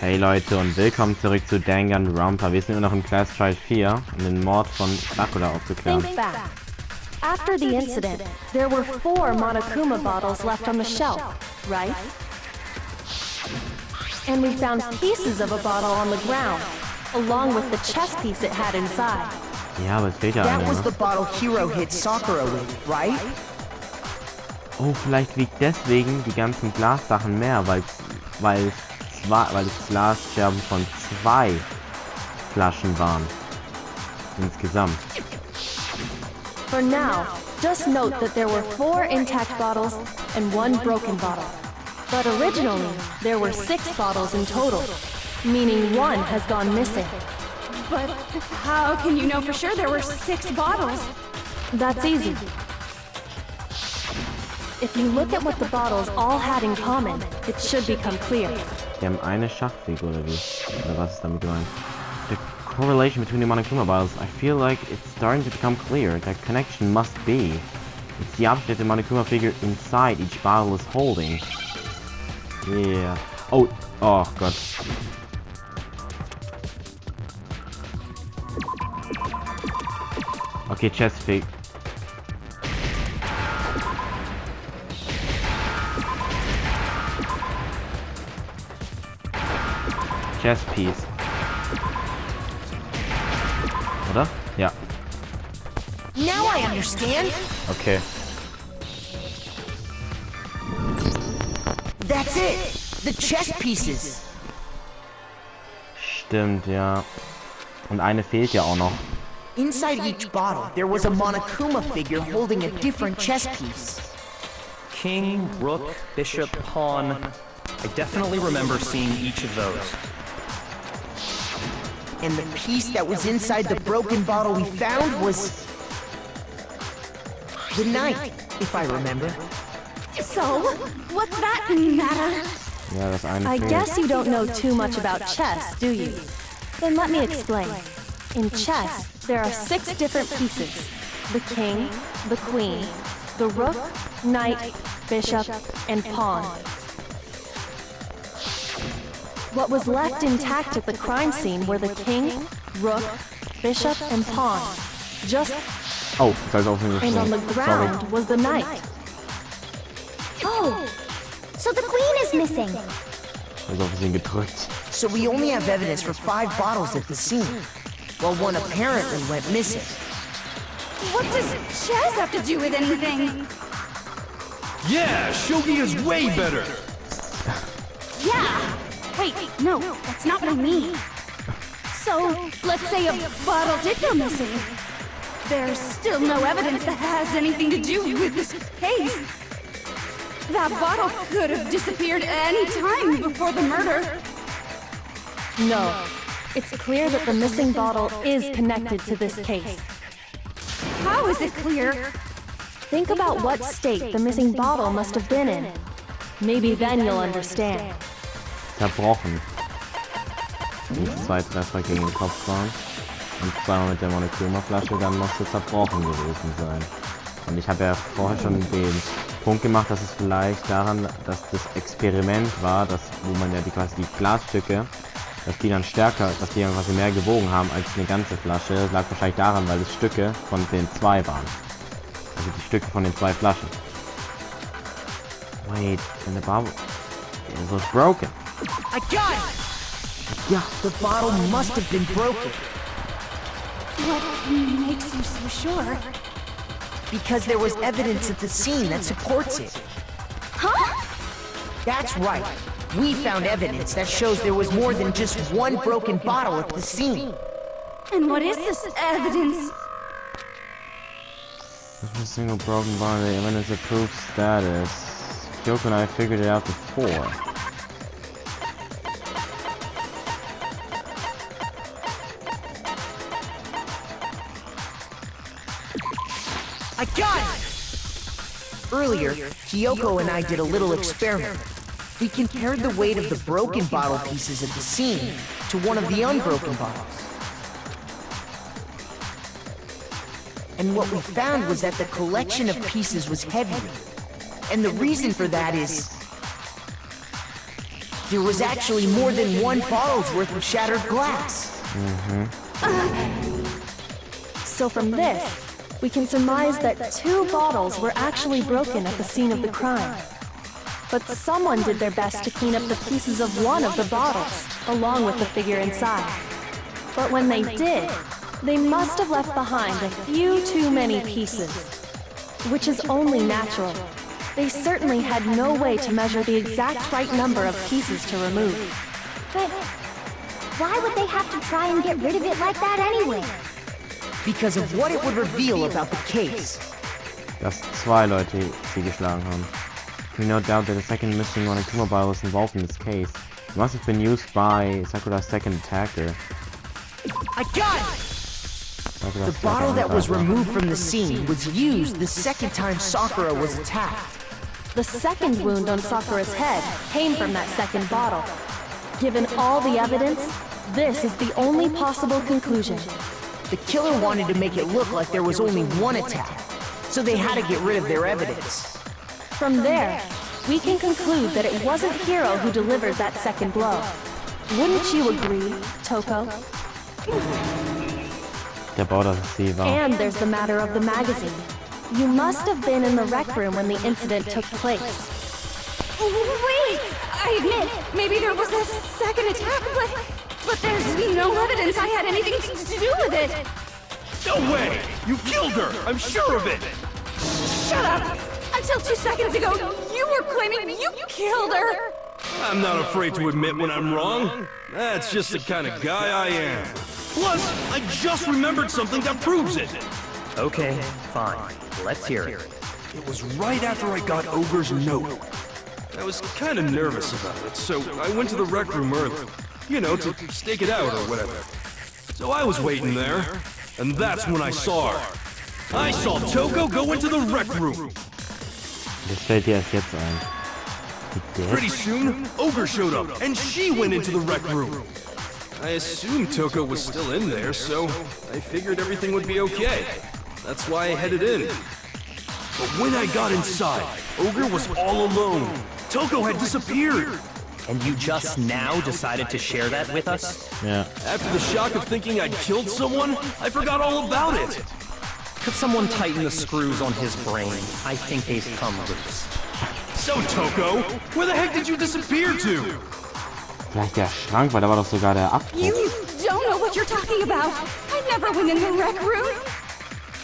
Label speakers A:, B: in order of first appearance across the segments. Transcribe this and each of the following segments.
A: Hey Leute und willkommen zurück zu Danganronpa. Wir sind immer noch im Class Trial 4, um den Mord von Sakura aufzuklären.
B: Think back. After the incident, there were 4 Monokuma bottles left on the shelf, right? And we found pieces of a bottle on the ground, along with the chess piece it had inside.
A: Ja, aber es fehlt ja
C: That
A: einer,
C: was
A: ne?
C: the bottle Hiro hit Sakura with, right?
A: Oh, vielleicht wiegt deswegen die ganzen Glassachen mehr, weil es Glasscherben von 2 Flaschen waren. Insgesamt.
B: For now, just note that there were 4 intact bottles and 1 broken bottle. But originally, there were 6 bottles in total, meaning 1 has gone missing.
D: But how can you know for sure there were 6 bottles?
B: That's easy. If you look at what the bottles all had in common, it should become clear.
A: Die haben eine Schachfigur oder wie? Oder was ist damit gemeint? The correlation between the Monokuma bottles, I feel like it's starting to become clear. That connection must be. It's the object the Monokuma figure inside each bottle is holding. Yeah. Oh Gott. Okay, chest fig. Chess piece. Oder? Ja.
C: Now I understand.
A: Okay.
C: That's it. The chess pieces.
A: Stimmt, ja. Und eine fehlt ja auch noch.
C: Inside each bottle, there was a Monokuma figure holding a different chess piece.
E: King, rook, bishop, pawn. I definitely remember seeing each of those.
C: And the piece that was inside the broken bottle we found was the knight, if I remember.
D: So, what's that matter?
A: Ja, das eine
B: I
A: fehlt.
B: guess you don't know too much about chess, do you? Then let me explain. In chess, there are 6 different pieces. The king, the queen, the rook, knight, bishop, and pawn. What was left intact at the crime scene were the king, rook, bishop, and pawn.
A: Oh, das ist auch nicht
B: And on the
A: Sorry.
B: ground was the knight.
F: Oh, so the queen is missing.
A: Das ist auf bisschen gedrückt.
C: So we only have evidence for 5 bottles at the scene, while 1 apparently went missing.
D: What does chess have to do with anything?
G: Yeah, shogi is way better.
D: Yeah! Wait, no, that's not what I mean. So, let's say a bottle did go missing. There's still no evidence that has anything to do with this case. That bottle could have disappeared any time before the murder.
B: No, it's clear that the missing bottle is connected to this case.
D: How is it clear?
B: Think about what state the missing bottle must have been in. Maybe then you'll understand.
A: Zerbrochen. Nicht 2 Treffer gegen den Kopf waren. Und 2 mit der Monokuma-Flasche, dann muss es zerbrochen gewesen sein. Und ich habe ja vorher schon den Punkt gemacht, dass es vielleicht daran, dass das Experiment war, wo man ja quasi die Glasstücke, dass die dann quasi mehr gewogen haben als eine ganze Flasche. Das lag wahrscheinlich daran, weil es Stücke von den 2 waren. Also die Stücke von den 2 Flaschen. Wait, and the bottle was broken.
C: I got it!
A: Yeah.
C: The bottle must have been broken.
D: What makes you so sure?
C: Because there was evidence at the scene that supports it.
D: Huh?
C: That's right. We found evidence that shows there was more than just 1 broken bottle at the scene.
D: And what is this evidence?
A: There's a single broken bottle, the evidence of proof status. Kyoko and I figured it out before.
C: I got it! Earlier, Kyoko and I did a little experiment. We compared the weight of the broken bottle pieces at the scene to one of the unbroken bottles. And what we found was that the collection of pieces was heavier. And the reason for that is There was actually more than one bottle's worth of shattered glass.
B: So from this, we can surmise that 2 bottles were actually broken at the scene of the crime. But someone did their best to clean up the pieces of one of the bottles, along with the figure inside. But when they did, they must have left behind a few too many pieces, which is only natural. They certainly had no way to measure the exact right number of pieces to remove.
F: But why would they have to try and get rid of it like that anyway?
C: Because of what it would reveal about the case.
A: Dass 2 Leute sie geschlagen haben. We no doubt that the second missing Monokuma bottle was involved in this case. It must have been used by Sakura's second attacker.
C: I got it! The bottle that was removed from the scene was used the second time Sakura was attacked.
B: The second wound on Sakura's head came from that second bottle. Given all the evidence, this is the only possible conclusion.
C: The killer wanted to make it look like there was only one attack, so they had to get rid of their evidence.
B: From there, we can conclude that it wasn't Hiro who delivered that second blow. Wouldn't you agree, Toko?
A: Der Baudassessiver.
B: And there's the matter of the magazine. You must have been in the rec room when the incident took place.
D: Wait! I admit, maybe there was a second attack, but there's no evidence I had anything to do with it.
G: No way! You killed her! I'm sure of it!
D: Shut up! Until 2 seconds ago, you were claiming you killed her!
G: I'm not afraid to admit when I'm wrong. That's just the kind of guy I am. Plus, I just remembered something that proves it.
E: Okay, fine. Let's hear it.
G: It was right after I got Ogre's note. I was kind of nervous about it, so I went to the rec room early. You know, to stake it out or whatever. So I was waiting there, and that's when I saw her. I saw Toko go into the rec room.
A: Das fällt dir erst jetzt ein.
G: Pretty soon, Ogre showed up, and she went into the rec room. I assumed Toko was still in there, so I figured everything would be okay. That's why I headed in. But when I got inside, Ogre was all alone. Toko had disappeared.
E: And you just now decided to share that with us?
A: Yeah.
G: After the shock of thinking I'd killed someone, I forgot all about it.
E: Could someone tighten the screws on his brain? I think they've come loose.
G: So, Toko, where the heck did you disappear to?
A: Vielleicht der Schrank, weil da war doch sogar der Abdruck.
D: You don't know what you're talking about. I never went in the rec room.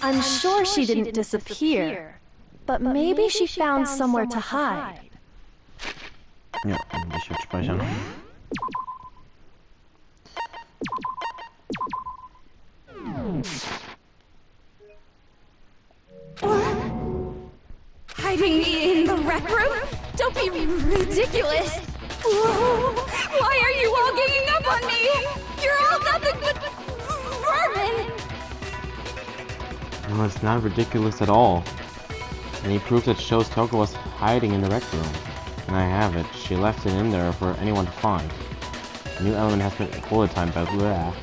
B: I'm sure she didn't disappear, but maybe she found somewhere to hide.
A: Ja, ich würde speichern.
D: Hiding in the rec room? Don't be ridiculous. Whoa. Why are you all ganging up on me? You're all nothing but vermin.
A: No, it's not ridiculous at all. Any proof that shows Toko was hiding in the rec room. And I have it. She left it in there for anyone to find. A new element has been bullet time, but bleh.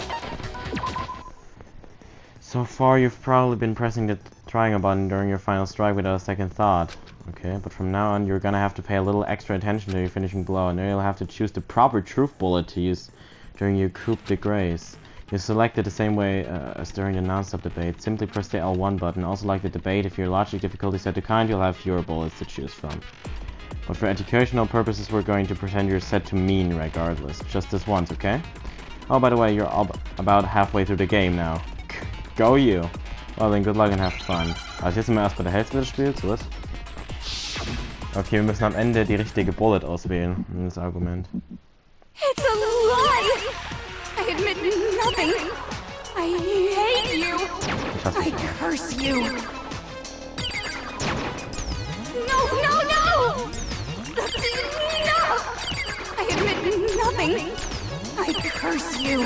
A: So far, you've probably been pressing the triangle button during your final strike without a second thought. Okay, but from now on, you're gonna have to pay a little extra attention to your finishing blow, and then you'll have to choose the proper truth bullet to use during your coup de grace. You select it the same way as during the non-stop debate. Simply press the L1 button. Also like the debate, if your logic difficulty set to kind, you'll have fewer bullets to choose from. But for educational purposes, we're going to pretend you're set to mean regardless. Just this once, okay? Oh, by the way, you're about halfway through the game now. Go you! Well then, good luck and have fun. Also jetzt sind wir erst bei der Hälfte des Spiels, was? Okay, wir müssen am Ende die richtige Bullet auswählen. Das Argument.
D: It's a lie! I admit nothing. I hate you. I curse you. No, no, no! That's enough! I admit nothing. I curse you.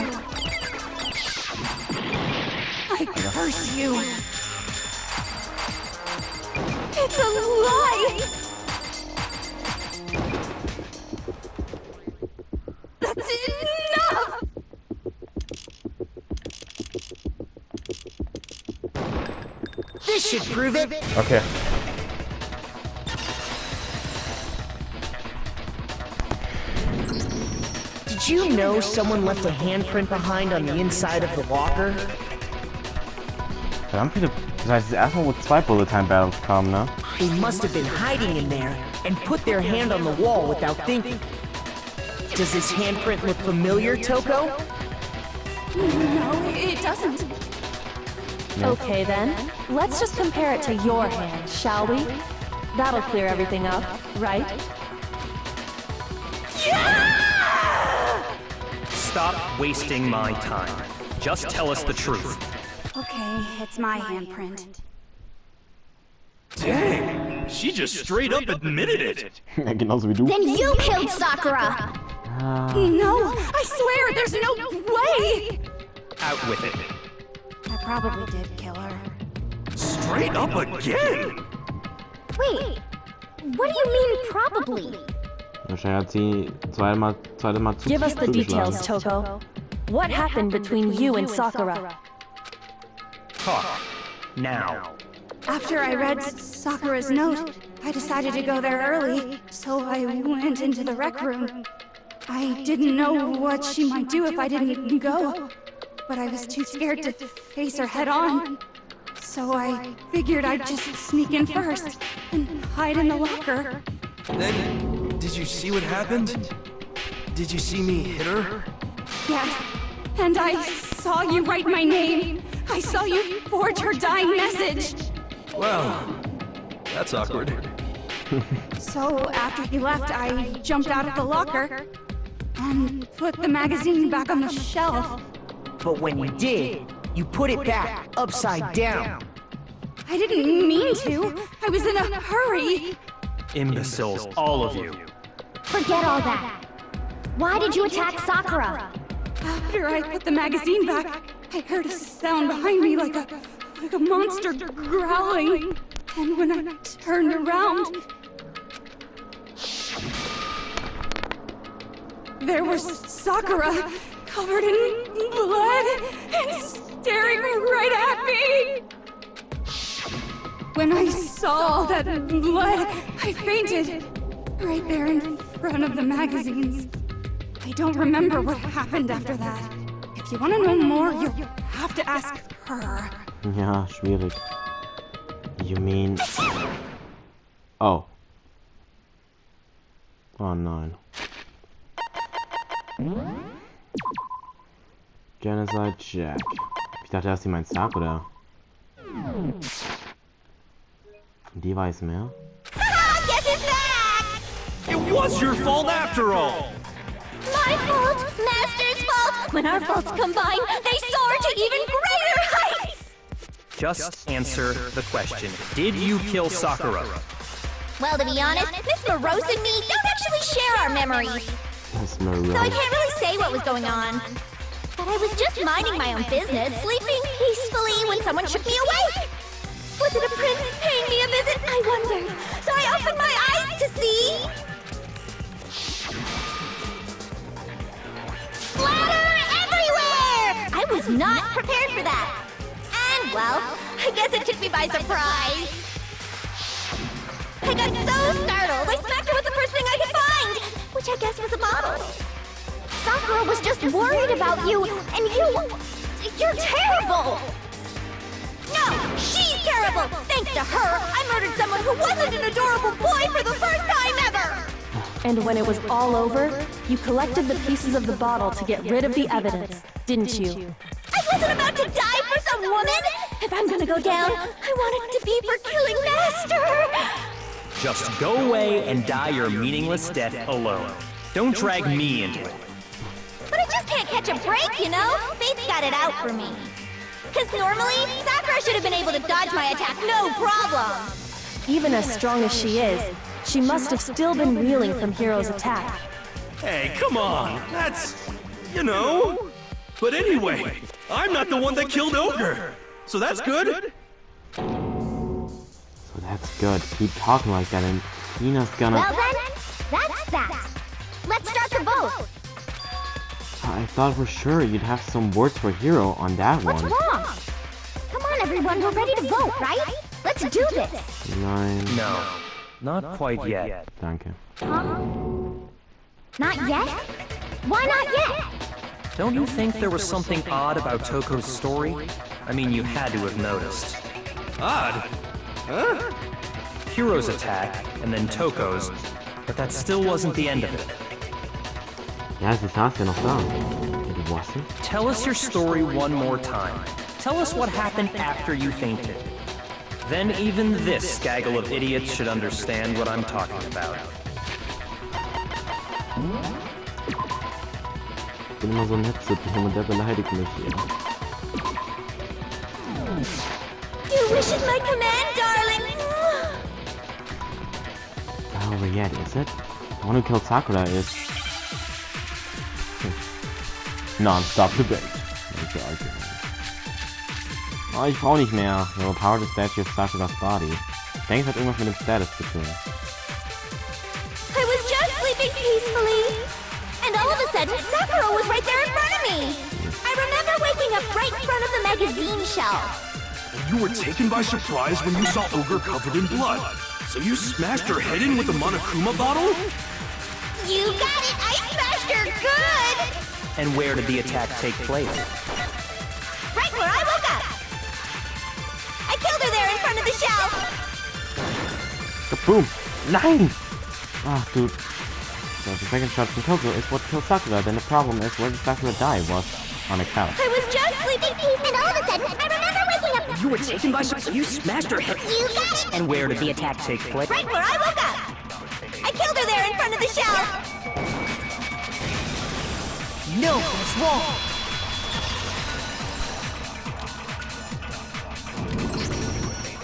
D: I curse you. It's a lie! That's enough!
C: This should prove it.
A: Okay.
C: Did you know someone left a handprint behind on the inside of the locker?
A: Verdammt viele. Das heißt, das erste Mal, wo 2 Bullet Time Battles kamen, ne?
C: They must have been hiding in there and put their hand on the wall without thinking. Does this handprint look familiar, Toko?
D: No, it doesn't.
B: Okay then, let's just compare it to your hand, shall we? That'll clear everything up, right?
E: Stop wasting my time. Just tell us the truth.
D: Okay, it's my handprint.
G: Dang, she just straight up admitted it.
A: Ja, genauso wie du.
F: Then you killed Sakura!
D: No, I swear, there's no way!
E: Out with it.
D: I probably did kill her.
G: Straight up again?
F: Wait, what do you mean probably?
A: Wahrscheinlich hat sie zweimal
B: Give us the
A: zugeschlagen.
B: details, Toko. What happened between you and Sakura?
E: Talk. Now.
D: After I read Sakura's note, I decided to go there early, so I went into the rec room. I didn't know what she might do if I didn't go, but I was too scared to face her head on. So I figured I'd just sneak in first and hide in the locker.
G: Then, did you see what happened? Did you see me hit her?
D: Yes, and I saw you write my name. I saw you forge her dying message.
G: Well, that's awkward.
D: So after he left, I jumped out of the locker and put the magazine back on the shelf.
C: But when you did, you put it back upside down.
D: I didn't mean to. I was in a hurry.
E: Imbeciles, all of you.
F: Forget all that. Why did you attack Sakura?
D: After I put the magazine back, I heard a sound behind me like a monster growling. And when I turned around, there was Sakura, covered in blood and staring right at me. When I saw that blood, I fainted right there in front of the magazines. I don't remember what happened after that. If you want to know more, you'll have to ask her.
A: Ja, schwierig. You mean... Oh. Oh nein. Genocide Jack. Ich dachte erst, sie meint Sakura. Die weiß mehr.
F: Guess it's back!
E: It was your fault after all!
F: My fault, Master's fault! When our faults combine, they soar to even greater heights!
E: Just answer the question. Did you kill Sakura?
F: Well, to be honest, Miss Morose and me don't actually share our memories.
A: Miss
F: So I
A: Morose.
F: can't really say what was going on. But I was just minding my own business, sleeping peacefully when someone shook me awake. Was it a prince paying me a visit? I wondered. So I opened my eyes to see... Splatter everywhere! I was not prepared for that. And, well, I guess it took me by surprise. I got so startled, I smacked her with the first thing I could find, which I guess was a bottle. Sakura was just worried about you, and you're terrible! No, she's terrible! Thanks to her, I murdered someone who wasn't an adorable boy for the first time ever!
B: And when it was all over, you collected the pieces of the bottle to get rid of the evidence, didn't you?
F: I wasn't about to die for some woman! If I'm gonna go down, I want it to be for killing Master!
E: Just go away and die your meaningless death alone. Don't drag me into it.
F: But I just can't catch a break, you know? Fate's got it out for me. Because normally, Sakura should have been able to dodge my attack, no problem!
B: Even as strong as she is, she must have still been reeling from Hiro's attack.
G: Hey, come on. That's... you know... But anyway, I'm not the one that killed Ogre. So that's good.
A: So that's good. Keep talking like that and Tina's gonna...
F: Well then, that's that. Let's start the vote.
A: I thought for sure you'd have some words for Hero on that
F: What's
A: one.
F: wrong? Come on, everyone, we're ready to vote, right? Let's do this.
A: 9.
E: No, not quite yet.
A: Danke.
F: Huh? Not yet? Why not yet?
E: Don't you think there was something odd about Toko's story? I mean, you had to have noticed.
G: Odd? Huh?
E: Hiro's attack, and then Toko's, but that still wasn't the end of it.
A: Ja, sie saß ja noch da. Ja, du warst nicht?
E: Tell us your story one more time. Tell us what happened after you fainted. Then even this gaggle of idiots should understand what I'm talking about.
A: Ich bin immer so nett zu dem und der beleidigt mich hier.
F: Your wish is my command, darling.
A: Oh, yet, is it? The one who killed Sakura is... Non-stop debate. Oh, ich brauche nicht mehr. So, power the statue of Sakura's body. Ich denke, es hat irgendwas mit dem Status zu tun.
F: I was just sleeping peacefully, and all of a sudden, Sakura was right there in front of me. I remember waking up right in front of the magazine shelf.
G: You were taken by surprise when you saw Ogre covered in blood. So you smashed her head in with the Monokuma bottle?
F: You got it! I smashed her good!
E: And where did the attack take place?
F: Right where I woke up! I killed her there in front of the shelf!
A: Kaboom! Nein! Ach, dude. So, the second shot from Toko is what killed Sakura. Then the problem is, where did Sakura die? Was on a couch.
F: I was just sleeping peacefully, and all of a sudden, I remember waking up.
E: You were taken by surprise. You smashed her head.
F: You got it!
E: And where did the attack take place?
F: Right where I woke up! I killed her there in front of the shelf!
C: No, that's wrong.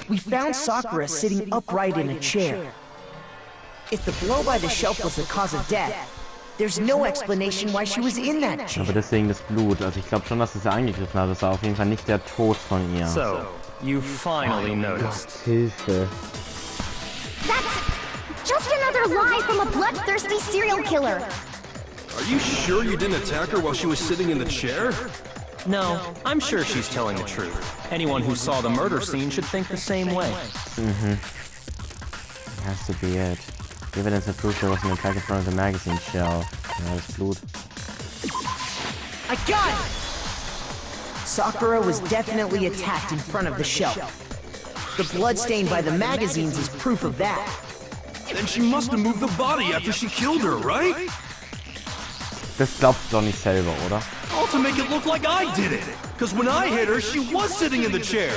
C: We found Sakura sitting upright in a chair. If the blow by the shelf was the cause of death, there's no explanation why she was in that chair.
A: Aber deswegen das Blut. Also ich glaube schon, dass es ja eingegriffen hat. Das war auf jeden Fall nicht der Tod von ihr.
E: So, you finally noticed.
A: Hilfe.
F: That's just another lie from a bloodthirsty serial killer.
G: Are you sure you didn't attack her while she was sitting in the chair?
E: No, I'm sure she's telling the truth. Anyone who saw the murder scene should think the same way.
A: Has to be it. The evidence that proves there was an attack in front of the magazine shelf. Ja, das Blut.
C: I got it! Sakura was definitely attacked in front of the shelf. The blood stain by the magazines is proof of that.
G: Then she must have moved the body after she killed her, right?
A: Das glaubst du doch nicht selber, oder?
G: All to make it look like I did it. Because when I hit her, she was sitting in the chair.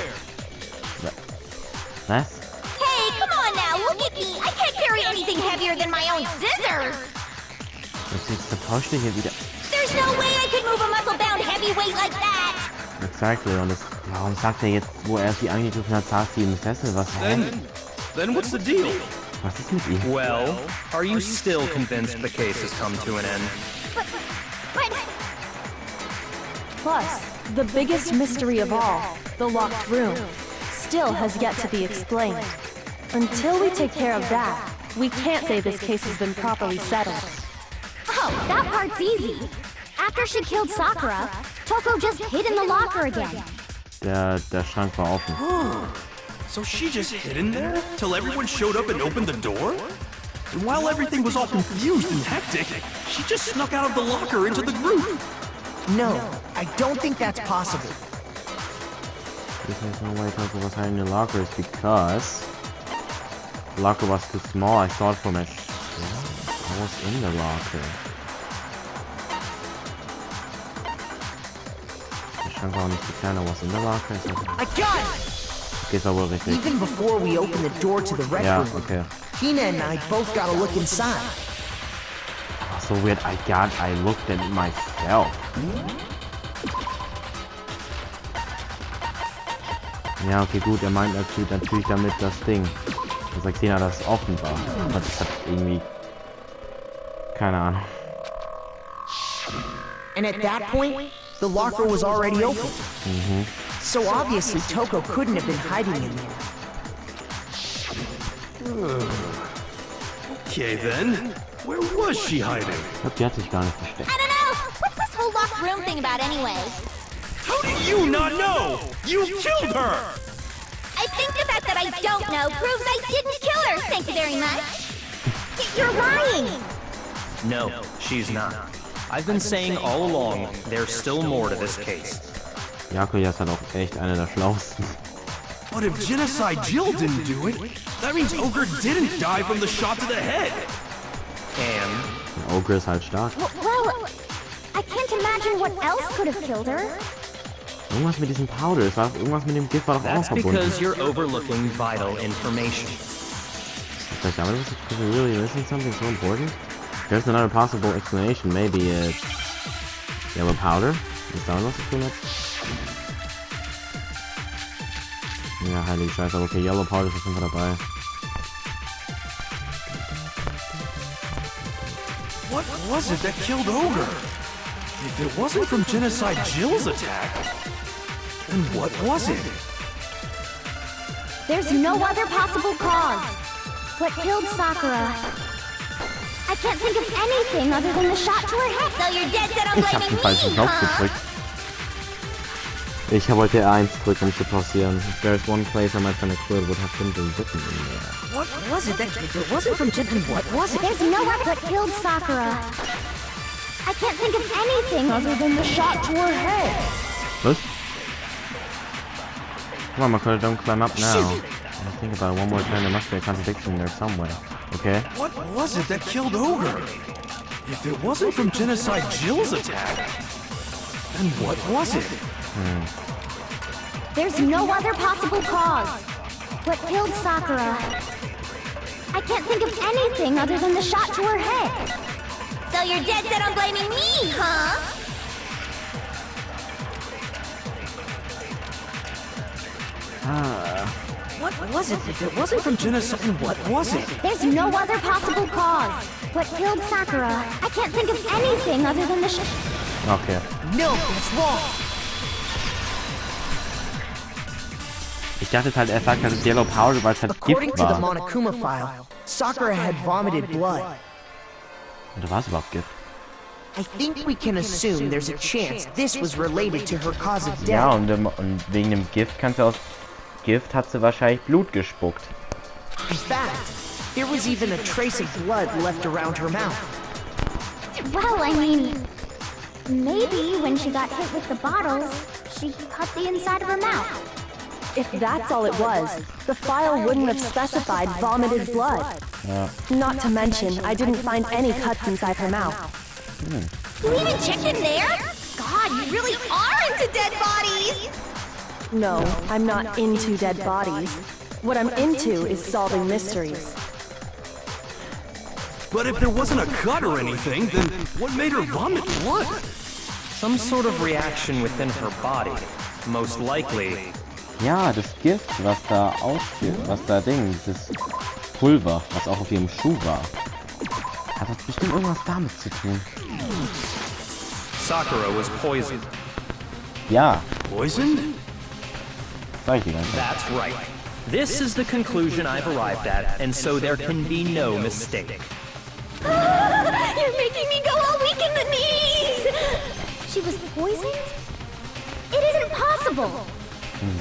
A: Was?
F: Hey, come on now, look at me! I can't carry anything heavier than my own scissors!
A: Jetzt vertauscht ihr hier wieder.
F: There's no way I could move a muscle-bound heavyweight like that!
A: Exactly. Und das, warum sagt er jetzt, wo er sie angegriffen hat, saß sie im Sessel? Was?
G: Then what's the deal?
A: Was ist mit ihm?
E: Well, are you still convinced the case has come to an end?
F: But...
B: Plus, the biggest mystery of all, the locked room, still has yet to be explained. Until we take care of that, we can't say this case has been properly settled.
F: Oh, that part's easy. After she killed Sakura, Toko just hid in the locker again.
A: Der Schrank war offen.
G: So she just hid in there till everyone showed up and opened the door? And while everything was all confused and hectic, she just snuck out of the locker into the group.
C: No, I don't think that's possible.
A: There's no way Toko was hiding in the locker is because the locker was too small. I saw it from a... I was in the locker. Der Schrank war auch nicht so klein, I was in the locker.
C: I got it!
A: Okay, ist aber richtig.
C: Even before we opened the door to the rec
A: Ja,
C: room,
A: okay.
C: Tina and I both got a look inside.
A: So weird, I looked at myself. Ja, okay, gut, er meint natürlich damit das Ding. Dass Xena das offen war. Aber das hat irgendwie... Keine Ahnung.
C: And at that point, the locker was already open. So obviously Toko couldn't have been hiding in there.
G: Okay then, where was she hiding?
A: Ich glaub, die hat sich gar nicht versteckt.
F: I don't know! What's this whole locked room thing about anyway?
G: How do you not know? You killed her!
F: I think the fact that I don't know proves I didn't kill her, thank you very much. You're lying!
E: No, she's not. I've been saying all along, there's still more to this case.
A: Yakuya ist halt auch echt einer der schlauesten.
G: But if Genocide Jill didn't do it, that means Ogre didn't die from the shot to the head.
E: And
A: Ogre ist halt stark.
F: Well, I can't imagine what else could have killed her.
A: Irgendwas mit diesem Powder, irgendwas mit dem Gift war doch auch
E: that's
A: verbunden.
E: because you're overlooking vital information.
A: Like, I was really missing something so important? There's another possible explanation. Maybe it's yellow powder. Ist da was zu tun hat? Ja, heilige Scheiße, aber okay, yellow powder ist auf jeden Fall dabei.
G: What was it that killed Ogre? If it wasn't from Genocide Jill's attack, then what was it?
F: There's no other possible cause. What killed Sakura? I can't think of anything other than the shot to her head. So you're dead set on
A: Ich hab den falschen
F: me,
A: Knopf gedrückt. Ich wollte R1 drücken, um zu pausieren. If there's one place where my friend Quill would have been written in there.
C: What was it that if it wasn't from Jippen, what was it?
F: There's no one but killed Sakura. I can't think of anything other than the shot to her head.
A: Was? Come on, Makoto, don't climb up now. I think about it one more time, there must be a contradiction there somewhere. Okay?
G: What was it that killed Ogre? If it wasn't from Genocide Jill's attack, then what was it?
F: There's no other possible cause. What killed Sakura? I can't think of anything other than the shot to her head. So you're dead set on blaming me, huh?
C: What was it if it wasn't from
G: Genocide, what was it?
F: There's no other possible cause. What killed Sakura? I can't think of anything other than the
A: Okay.
C: No, that's wrong.
A: Ich dachte halt, er sagt halt Yellow Powder, weil es halt
C: According
A: Gift
C: to the
A: war.
C: Monokuma file, Sakura had vomited blood.
A: Oder war es überhaupt Gift?
C: I think we can assume there's a chance this was related to her cause of
A: Ja,
C: death.
A: und wegen dem Gift kannst du aus Gift hat sie wahrscheinlich Blut gespuckt.
C: In fact, there was even a trace of blood left around her mouth.
F: Well, I mean, maybe when she got hit with the bottles, she cut the inside of her mouth.
B: If that's all it was, the file wouldn't have specified vomited blood. Not to mention, I didn't find any cuts inside her mouth.
F: You even checked in there? God, you really are into dead bodies!
B: No, I'm not into dead bodies. What I'm into is solving mysteries.
G: But if there wasn't a cut or anything, then what made her vomit blood?
E: some sort of reaction within her body. Most likely.
A: Ja, das Gift, was da ausgeht, was da dieses Pulver, was auch auf ihrem Schuh war, hat das bestimmt irgendwas damit zu tun.
E: Sakura was poisoned.
A: Ja,
G: Poisoned?
A: sag ich die ganze Zeit.
E: That's right. This is the conclusion I've arrived at, and so there can be no mistake.
F: You're making me go all weak in the knees! She was poisoned? It isn't possible!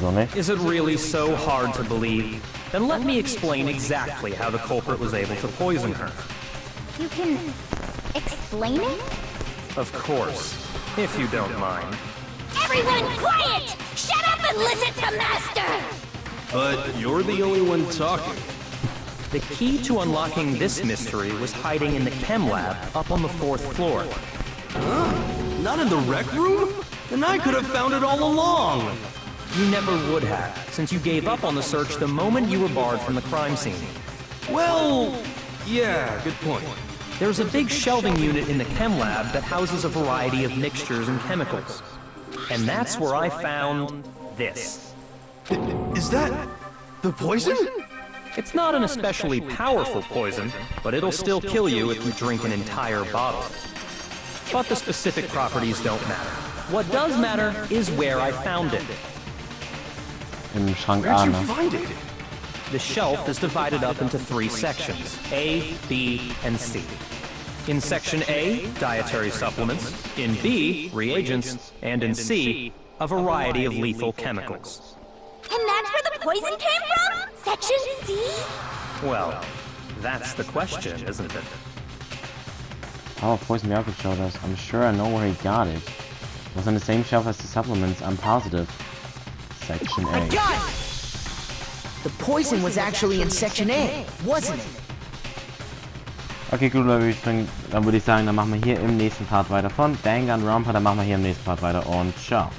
A: So nicht?
E: Is it really so hard to believe? Then let me explain exactly how the culprit was able to poison her.
F: You can explain it?
E: Of course, if you don't mind.
F: Everyone quiet! Shut up and listen to Master!
G: But you're the only one talking.
E: The key to unlocking this mystery was hiding in the chem lab up on the 4th floor.
G: Not in the rec room? Then I could have found it all along.
E: You never would have, since you gave up on the search the moment you were barred from the crime scene.
G: Well, yeah, good point.
E: There's a big shelving unit in the chem lab that houses a variety of mixtures and chemicals. And that's where I found this.
G: Is that the poison?
E: It's not an especially powerful poison, but it'll still kill you if you drink an entire bottle. But the specific properties don't matter. What does matter is where I found it.
A: Im Schrank A,
G: Where'd you
A: ne?
G: find it?
E: The shelf is divided up into 3 sections, A, B, and C. In Section A, dietary supplements. In B, reagents. And in C, a variety of lethal chemicals.
F: And that's where the poison came from? Section C?
E: Well, that's the question, isn't it?
A: Oh, poison the alcohol showed us. I'm sure I know where he got it. It was on the same shelf as the supplements, I'm positive. Section A.
C: I got it! The poison was actually in Section A, wasn't it?
A: Okay, gut, dann würde ich sagen, dann machen wir hier im nächsten Part weiter von Danganronpa, dann machen wir hier im nächsten Part weiter und ciao.